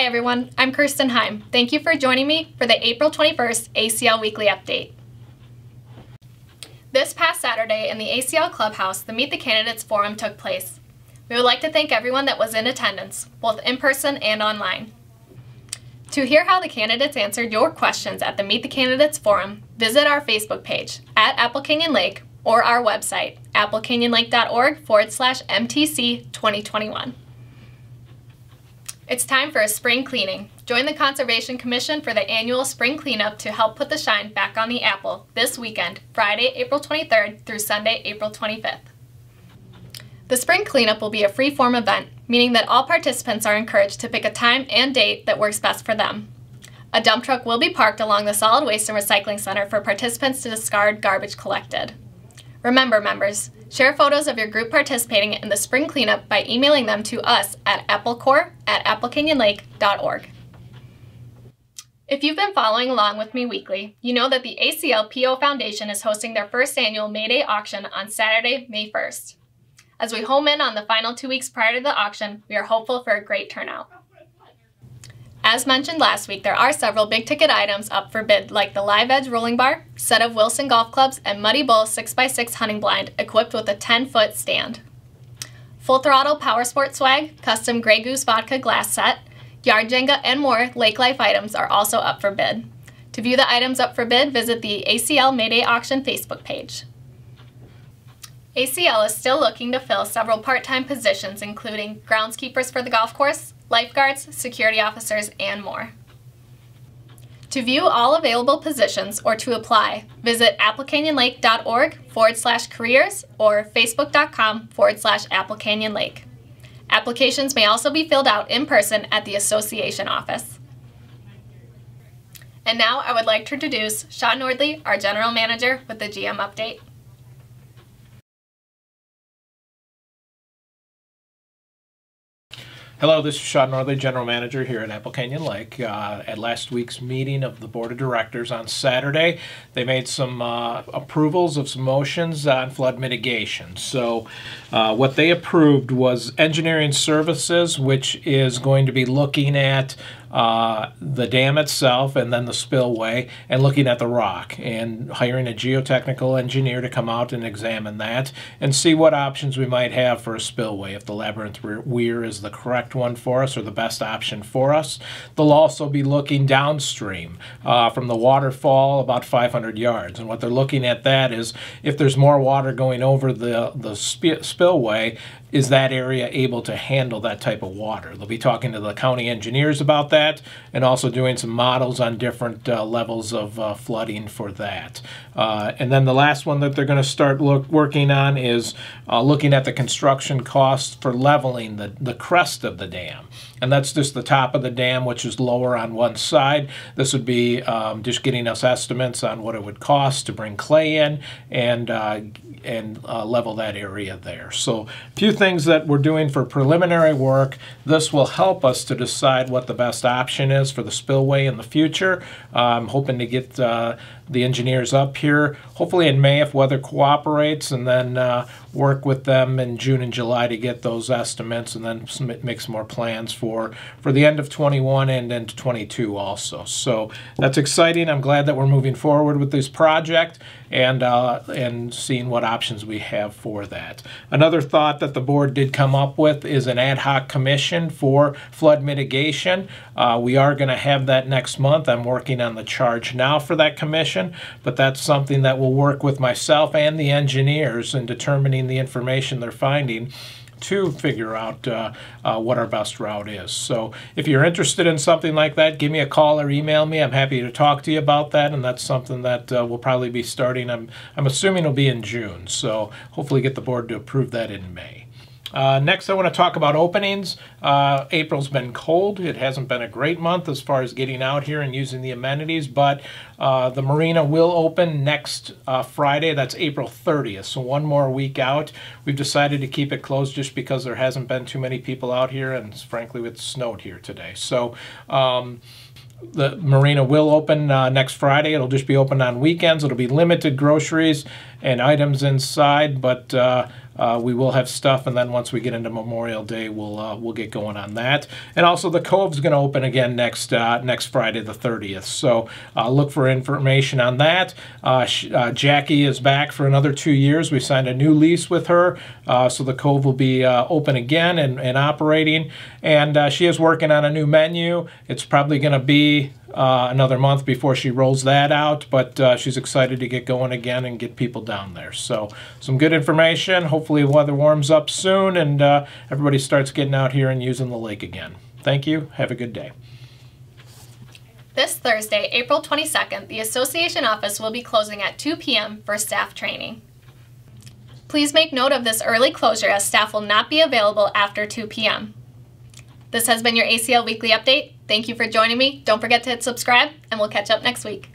Hi everyone, I'm Kirsten Heim. Thank you for joining me for the April 21st ACL Weekly Update. This past Saturday in the ACL Clubhouse, the Meet the Candidates Forum took place. We would like to thank everyone that was in attendance, both in person and online. To hear how the candidates answered your questions at the Meet the Candidates Forum, visit our Facebook page at Apple Canyon Lake or our website, applecanyonlake.org/MTC 2021. It's time for a spring cleaning. Join the Conservation Commission for the annual spring cleanup to help put the shine back on the apple this weekend, Friday, April 23rd through Sunday, April 25th. The spring cleanup will be a free-form event, meaning that all participants are encouraged to pick a time and date that works best for them. A dump truck will be parked along the Solid Waste and Recycling Center for participants to discard garbage collected. Remember, members, share photos of your group participating in the spring cleanup by emailing them to us at applecore@applecanyonlake.org. If you've been following along with me weekly, you know that the ACL-PO Foundation is hosting their first annual May Day auction on Saturday, May 1st. As we home in on the final 2 weeks prior to the auction, we are hopeful for a great turnout. As mentioned last week, there are several big-ticket items up for bid, like the Live Edge rolling bar, set of Wilson golf clubs, and Muddy Bull 6x6 hunting blind equipped with a 10-foot stand. Full Throttle Power Sport swag, custom Grey Goose vodka glass set, yard Jenga, and more Lake Life items are also up for bid. To view the items up for bid, visit the ACL May Day Auction Facebook page. ACL is still looking to fill several part-time positions, including groundskeepers for the golf course, lifeguards, security officers, and more. To view all available positions or to apply, visit applecanyonlake.org/careers or facebook.com/applecanyonlake. Applications may also be filled out in person at the association office. And now I would like to introduce Sean Nordley, our General Manager, with the GM update. Hello, this is Sean Nordley, General Manager here at Apple Canyon Lake. At last week's meeting of the Board of Directors on Saturday, they made some approvals of some motions on flood mitigation. So what they approved was engineering services, which is going to be looking at the dam itself and then the spillway and looking at the rock and hiring a geotechnical engineer to come out and examine that and see what options we might have for a spillway, if the Labyrinth Weir is the correct one for us or the best option for us. They'll also be looking downstream from the waterfall about 500 yards, and what they're looking at that is if there's more water going over the spillway, is that area able to handle that type of water? They'll be talking to the county engineers about that and also doing some models on different levels of flooding for that. And then the last one that they're going to start working on is looking at the construction costs for leveling the crest of the dam. And that's just the top of the dam, which is lower on one side. This would be just getting us estimates on what it would cost to bring clay in and level that area there. So a few things that we're doing for preliminary work. This will help us to decide what the best option is for the spillway in the future. I'm hoping to get the engineers up here, hopefully in May if weather cooperates, and then work with them in June and July to get those estimates and then make some more plans for the end of 21 and into 22 also. So that's exciting. I'm glad that we're moving forward with this project and seeing what options we have for that. Another thought that the board did come up with is an ad hoc commission for flood mitigation. We are going to have that next month. I'm working on the charge now for that commission, but that's something that will work with myself and the engineers in determining the information they're finding to figure out what our best route is. So if you're interested in something like that, give me a call or email me. I'm happy to talk to you about that, and that's something that we'll probably be starting. I'm assuming it'll be in June, so hopefully get the board to approve that in May. Next, I want to talk about openings. April's been cold. It hasn't been a great month as far as getting out here and using the amenities, but the marina will open next Friday. That's April 30th, so one more week out. We've decided to keep it closed just because there hasn't been too many people out here, and frankly, it snowed here today. So the marina will open next Friday. It'll just be open on weekends. It'll be limited groceries and items inside, but we will have stuff, and then once we get into Memorial Day, we'll get going on that. And also, the Cove's going to open again next Friday, the 30th. So look for information on that. Jackie is back for another 2 years. We signed a new lease with her, so the Cove will be open again and operating. And she is working on a new menu. It's probably going to be another month before she rolls that out, but she's excited to get going again and get people down there. So some good information. Hopefully the weather warms up soon and everybody starts getting out here and using the lake again. Thank you. Have a good day. This Thursday, April 22nd, the association office will be closing at 2 p.m. for staff training. Please make note of this early closure as staff will not be available after 2 p.m. This has been your ACL Weekly Update. Thank you for joining me. Don't forget to hit subscribe, and we'll catch up next week.